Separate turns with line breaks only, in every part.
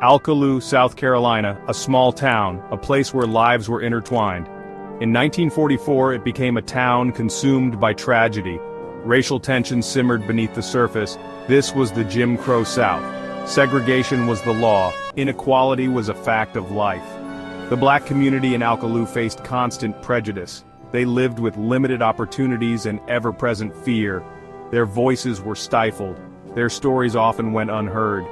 Alkaloo, South Carolina, a small town, a place where lives were intertwined. In 1944 it became a town consumed by tragedy. Racial tensions simmered beneath the surface. This was the Jim Crow South. Segregation was the law. Inequality was a fact of life. The black community in Alkaloo faced constant prejudice. They lived with limited opportunities and ever-present fear. Their voices were stifled. Their stories often went unheard.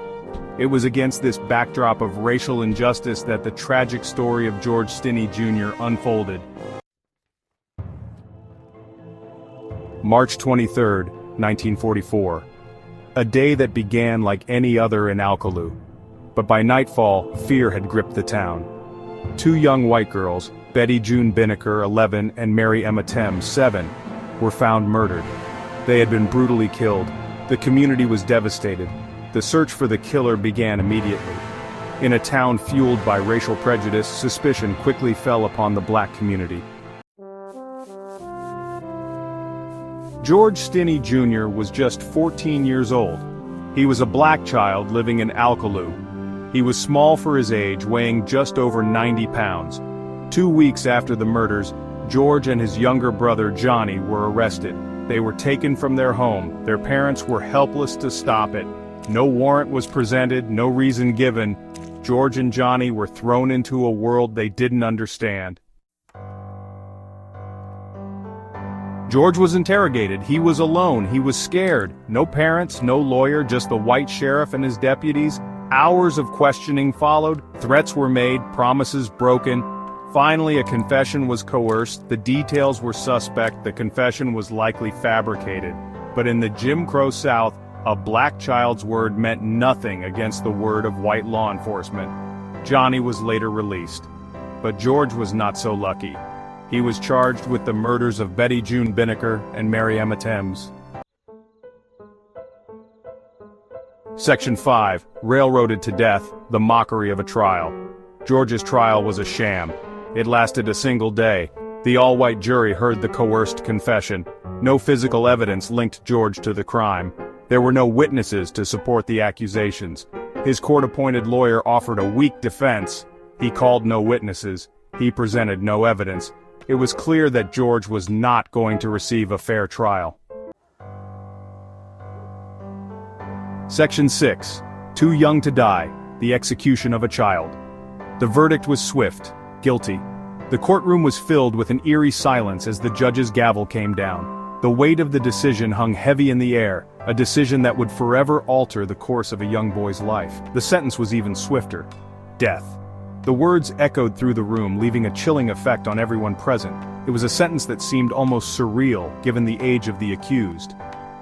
It was against this backdrop of racial injustice that the tragic story of George Stinney Jr. unfolded. March 23, 1944. A day that began like any other in Alkaloo. But by nightfall, fear had gripped the town. Two young white girls, Betty June Binnicker, 11, and Mary Emma Thames, 7, were found murdered. They had been brutally killed. The community was devastated. The search for the killer began immediately. In a town fueled by racial prejudice, suspicion quickly fell upon the black community. George Stinney Jr. was just 14 years old. He was a black child living in Alkaloo. He was small for his age, weighing just over 90 pounds. 2 weeks after the murders, George and his younger brother Johnny were arrested. They were taken from their home. Their parents were helpless to stop it. No warrant was presented, no reason given. George and Johnny were thrown into a world they didn't understand. George was interrogated. He was alone. He was scared. No parents, no lawyer, just the white sheriff and his deputies. Hours of questioning followed. Threats were made, promises broken. Finally, a confession was coerced. The details were suspect. The confession was likely fabricated. But in the Jim Crow South, a black child's word meant nothing against the word of white law enforcement. Johnny was later released. But George was not so lucky. He was charged with the murders of Betty June Binnicker and Mary Emma Thames. Section 5. Railroaded to death, the mockery of a trial. George's trial was a sham. It lasted a single day. The all-white jury heard the coerced confession. No physical evidence linked George to the crime. There were no witnesses to support the accusations. His court-appointed lawyer offered a weak defense. He called no witnesses. He presented no evidence. It was clear that George was not going to receive a fair trial. Section 6. Too young to die, the execution of a child. The verdict was swift, guilty. The courtroom was filled with an eerie silence as the judge's gavel came down. The weight of the decision hung heavy in the air, a decision that would forever alter the course of a young boy's life. The sentence was even swifter. Death. The words echoed through the room, leaving a chilling effect on everyone present. It was a sentence that seemed almost surreal, given the age of the accused.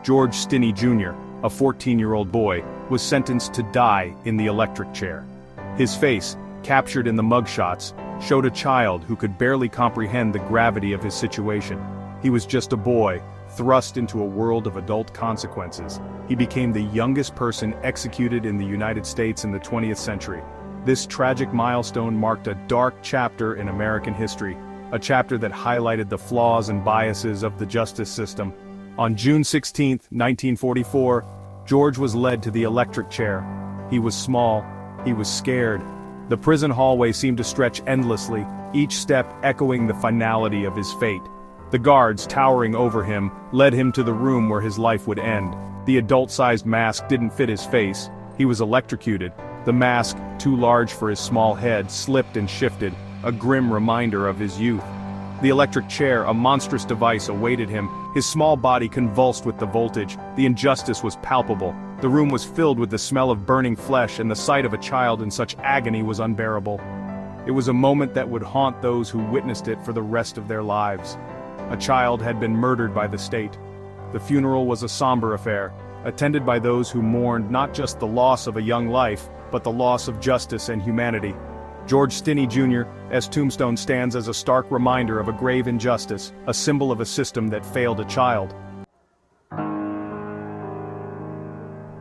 George Stinney Jr., a 14-year-old boy, was sentenced to die in the electric chair. His face, captured in the mugshots, showed a child who could barely comprehend the gravity of his situation. He was just a boy, thrust into a world of adult consequences. He became the youngest person executed in the United States in the 20th century. This tragic milestone marked a dark chapter in American history, a chapter that highlighted the flaws and biases of the justice system. On June 16, 1944, George was led to the electric chair. He was small. He was scared. The prison hallway seemed to stretch endlessly, each step echoing the finality of his fate. The guards, towering over him, led him to the room where his life would end. The adult-sized mask didn't fit his face. He was electrocuted. The mask, too large for his small head, slipped and shifted, a grim reminder of his youth. The electric chair, a monstrous device, awaited him. His small body convulsed with the voltage. The injustice was palpable. The room was filled with the smell of burning flesh, and the sight of a child in such agony was unbearable. It was a moment that would haunt those who witnessed it for the rest of their lives. A child had been murdered by the state. The funeral was a somber affair, attended by those who mourned not just the loss of a young life, but the loss of justice and humanity. George Stinney Jr.'s tombstone stands as a stark reminder of a grave injustice, a symbol of a system that failed a child.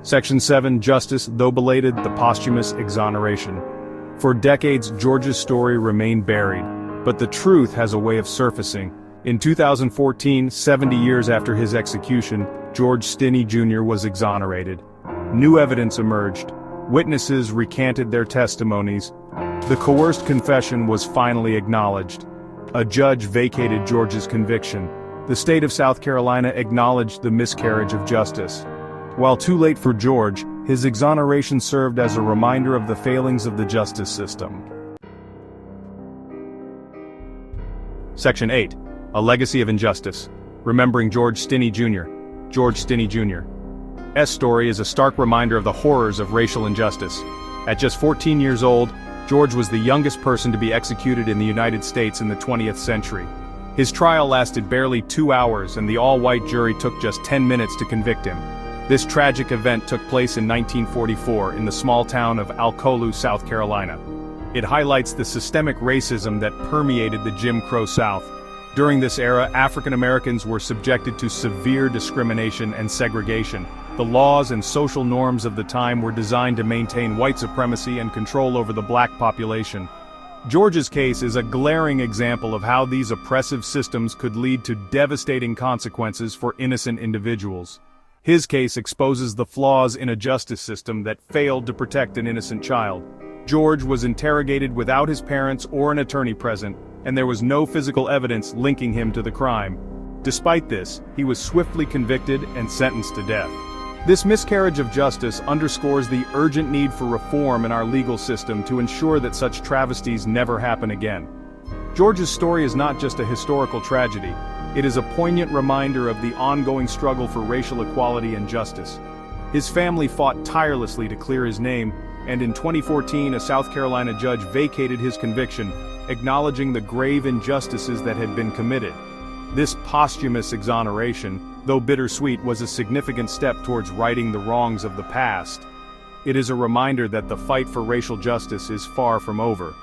Section 7. Justice, though belated, the posthumous exoneration. For decades, George's story remained buried, but the truth has a way of surfacing. In 2014, 70 years after his execution, George Stinney Jr. was exonerated. New evidence emerged. Witnesses recanted their testimonies. The coerced confession was finally acknowledged. A judge vacated George's conviction. The state of South Carolina acknowledged the miscarriage of justice. While too late for George, his exoneration served as a reminder of the failings of the justice system. Section 8. A Legacy of Injustice. Remembering George Stinney Jr. George Stinney Jr.'s story is a stark reminder of the horrors of racial injustice. At just 14 years old, George was the youngest person to be executed in the United States in the 20th century. His trial lasted barely 2 hours, and the all-white jury took just 10 minutes to convict him. This tragic event took place in 1944 in the small town of Alcolu, South Carolina. It highlights the systemic racism that permeated the Jim Crow South. During this era, African Americans were subjected to severe discrimination and segregation. The laws and social norms of the time were designed to maintain white supremacy and control over the black population. George's case is a glaring example of how these oppressive systems could lead to devastating consequences for innocent individuals. His case exposes the flaws in a justice system that failed to protect an innocent child. George was interrogated without his parents or an attorney present, and there was no physical evidence linking him to the crime. Despite this, he was swiftly convicted and sentenced to death. This miscarriage of justice underscores the urgent need for reform in our legal system to ensure that such travesties never happen again. George's story is not just a historical tragedy, it is a poignant reminder of the ongoing struggle for racial equality and justice. His family fought tirelessly to clear his name, and in 2014 a South Carolina judge vacated his conviction, acknowledging the grave injustices that had been committed. This posthumous exoneration, though bittersweet, was a significant step towards righting the wrongs of the past. It is a reminder that the fight for racial justice is far from over.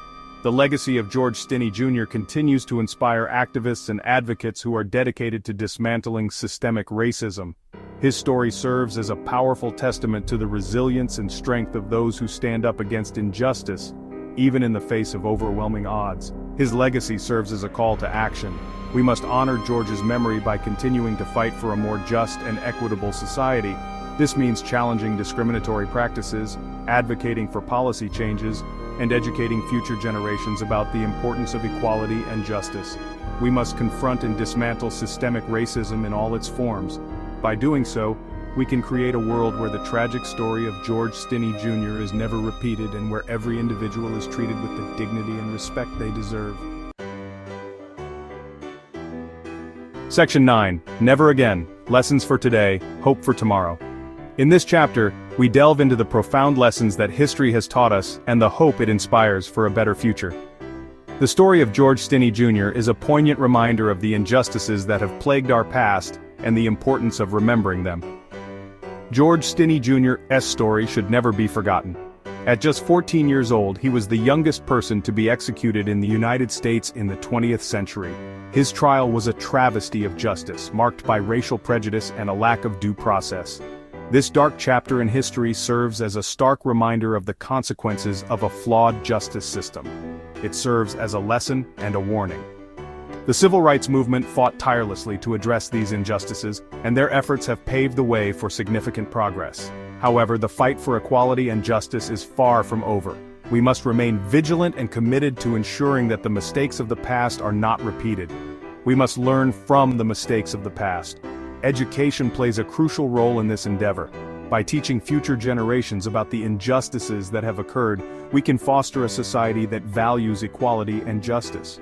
The legacy of George Stinney Jr. continues to inspire activists and advocates who are dedicated to dismantling systemic racism. His story serves as a powerful testament to the resilience and strength of those who stand up against injustice, even in the face of overwhelming odds. His legacy serves as a call to action. We must honor George's memory by continuing to fight for a more just and equitable society. This means challenging discriminatory practices, advocating for policy changes, and educating future generations about the importance of equality and justice. We must confront and dismantle systemic racism in all its forms. By doing so, we can create a world where the tragic story of George Stinney Jr. is never repeated and where every individual is treated with the dignity and respect they deserve. Section 9. Never Again. Lessons for Today, Hope for Tomorrow. In this chapter, we delve into the profound lessons that history has taught us and the hope it inspires for a better future. The story of George Stinney Jr. is a poignant reminder of the injustices that have plagued our past and the importance of remembering them. George Stinney Jr.'s story should never be forgotten. At just 14 years old, he was the youngest person to be executed in the United States in the 20th century. His trial was a travesty of justice, marked by racial prejudice and a lack of due process. This dark chapter in history serves as a stark reminder of the consequences of a flawed justice system. It serves as a lesson and a warning. The civil rights movement fought tirelessly to address these injustices, and their efforts have paved the way for significant progress. However, the fight for equality and justice is far from over. We must remain vigilant and committed to ensuring that the mistakes of the past are not repeated. We must learn from the mistakes of the past. Education plays a crucial role in this endeavor. By teaching future generations about the injustices that have occurred, we can foster a society that values equality and justice.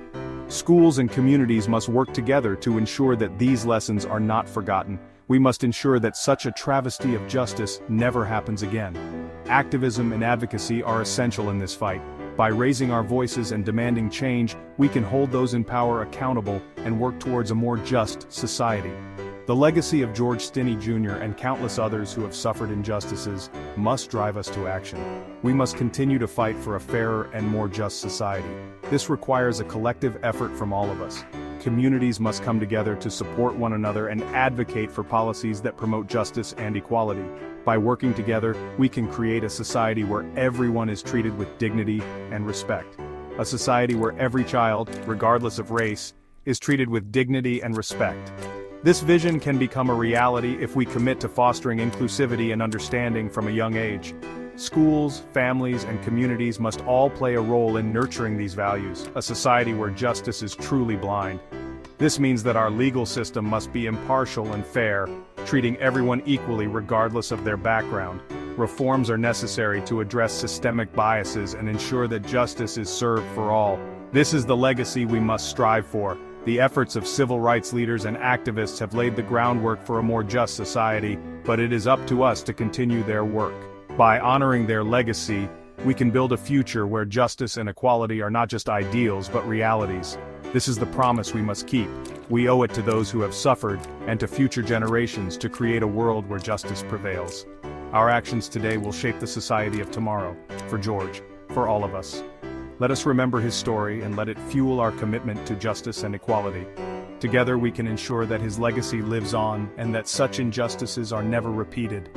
Schools and communities must work together to ensure that these lessons are not forgotten. We must ensure that such a travesty of justice never happens again. Activism and advocacy are essential in this fight. By raising our voices and demanding change, we can hold those in power accountable and work towards a more just society. The legacy of George Stinney Jr. and countless others who have suffered injustices must drive us to action. We must continue to fight for a fairer and more just society. This requires a collective effort from all of us. Communities must come together to support one another and advocate for policies that promote justice and equality. By working together, we can create a society where everyone is treated with dignity and respect. A society where every child, regardless of race, is treated with dignity and respect. This vision can become a reality if we commit to fostering inclusivity and understanding from a young age. Schools, families, and communities must all play a role in nurturing these values, a society where justice is truly blind. This means that our legal system must be impartial and fair, treating everyone equally regardless of their background. Reforms are necessary to address systemic biases and ensure that justice is served for all. This is the legacy we must strive for. The efforts of civil rights leaders and activists have laid the groundwork for a more just society, but it is up to us to continue their work. By honoring their legacy, we can build a future where justice and equality are not just ideals but realities. This is the promise we must keep. We owe it to those who have suffered, and to future generations to create a world where justice prevails. Our actions today will shape the society of tomorrow, for George, for all of us. Let us remember his story and let it fuel our commitment to justice and equality. Together we can ensure that his legacy lives on and that such injustices are never repeated.